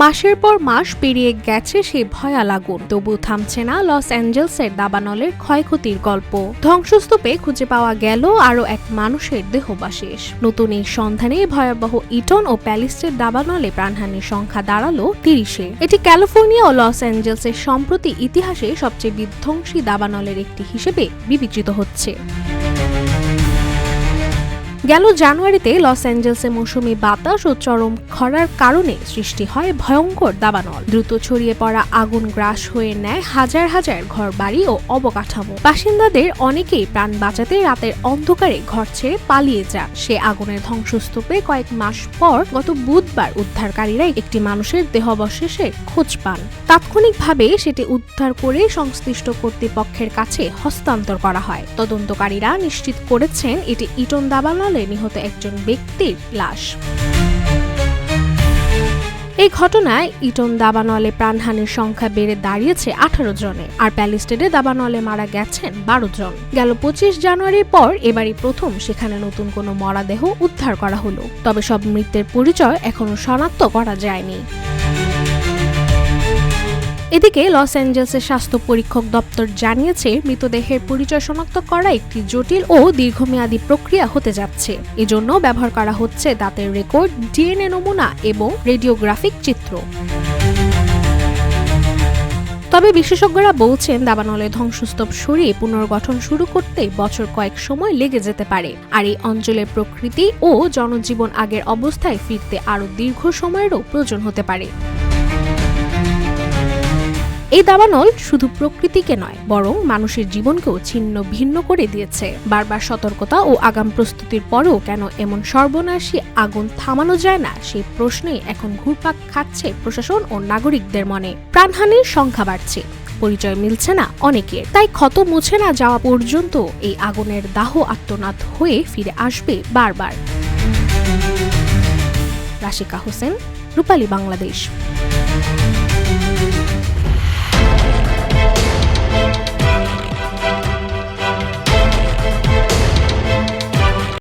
মাসের পর মাস পেরিয়ে গেছে সেই ভয়াল আগুন, তবু থামছে না লস অ্যাঞ্জেলসের দাবানলের ক্ষয়ক্ষতির গল্প। ধ্বংসস্তূপে খুঁজে পাওয়া গেল আরও এক মানুষের দেহাবশেষ। নতুন এই সন্ধানে ভয়াবহ ইটন ও প্যালিস্টের দাবানলে প্রাণহানির সংখ্যা দাঁড়ালো 30-এ। এটি ক্যালিফোর্নিয়া ও লস অ্যাঞ্জেলসের সম্প্রতি ইতিহাসে সবচেয়ে বিধ্বংসী দাবানলের একটি হিসেবে বিবেচিত হচ্ছে। গেল জানুয়ারিতে লস অ্যাঞ্জেলসে মৌসুমি বাতাস ও চরম খরার কারণে সৃষ্টি হয় ভয়ঙ্কর দাবানল। দ্রুত ছড়িয়ে পড়া আগুন গ্রাস হয়ে নেয় হাজার হাজার ঘরবাড়ি ও অবকাঠামো। বাসিন্দাদের অনেকেই প্রাণ বাঁচাতে রাতের অন্ধকারে ঘর ছেড়ে পালিয়ে যান। সে আগুনের ধ্বংসস্তূপে কয়েক মাস পর গত বুধবার উদ্ধারকারীরা একটি মানুষের দেহাবশেষের খোঁজ পান। তাৎক্ষণিকভাবে সেটি উদ্ধার করে সংশ্লিষ্ট কর্তৃপক্ষের কাছে হস্তান্তর করা হয়। তদন্তকারীরা নিশ্চিত করেছেন এটি ইটন দাবানল নিহত একজন ব্যক্তির লাশ। এই ঘটনায় ইটন দাবানলে প্রাণহানির সংখ্যা বেড়ে দাঁড়িয়েছে 18 জনে, আর প্যালিস্টেডে দাবানলে মারা গেছেন 12 জন। গেল 25 জানুয়ারির পর এবারই প্রথম সেখানে নতুন কোনো মরদেহ উদ্ধার করা হলো, তবে সব মৃতের পরিচয় এখনো শনাক্ত করা যায়নি। এদিকে লস অ্যাঞ্জেলসের স্বাস্থ্য পরীক্ষক দপ্তর জানিয়েছে মৃতদেহের পরিচয় শনাক্ত করা একটি জটিল ও দীর্ঘমেয়াদী প্রক্রিয়া হতে যাচ্ছে। এজন্য ব্যবহার করা হচ্ছে দাঁতের রেকর্ড, ডিএনএ নমুনা এবং রেডিওগ্রাফিক চিত্র। তবে বিশেষজ্ঞরা বলছেন দাবানলে ধ্বংসস্তূপ সরিয়ে পুনর্গঠন শুরু করতে বছর কয়েক সময় লেগে যেতে পারে, আর এই অঞ্চলের প্রকৃতি ও জনজীবন আগের অবস্থায় ফিরতে আরও দীর্ঘ সময়েরও প্রয়োজন হতে পারে। এই দাবানল শুধু প্রকৃতিকে নয়, বরং মানুষের জীবনকেও ছিন্ন ভিন্ন করে দিয়েছে। বারবার সতর্কতা ও আগাম প্রস্তুতির পরেও কেন এমন সর্বনাশী আগুন থামানো যায় না, সেই প্রশ্নেই এখন ঘুরপাক খাচ্ছে প্রশাসন ও নাগরিকদের মনে। প্রাণহানির সংখ্যা বাড়ছে, পরিচয় মিলছে না অনেকের, তাই ক্ষত মুছে না যাওয়া পর্যন্ত এই আগুনের দাহ আর্তনাদ হয়ে ফিরে আসবে বারবার। রাশিকা হোসেন, রূপালী বাংলাদেশ।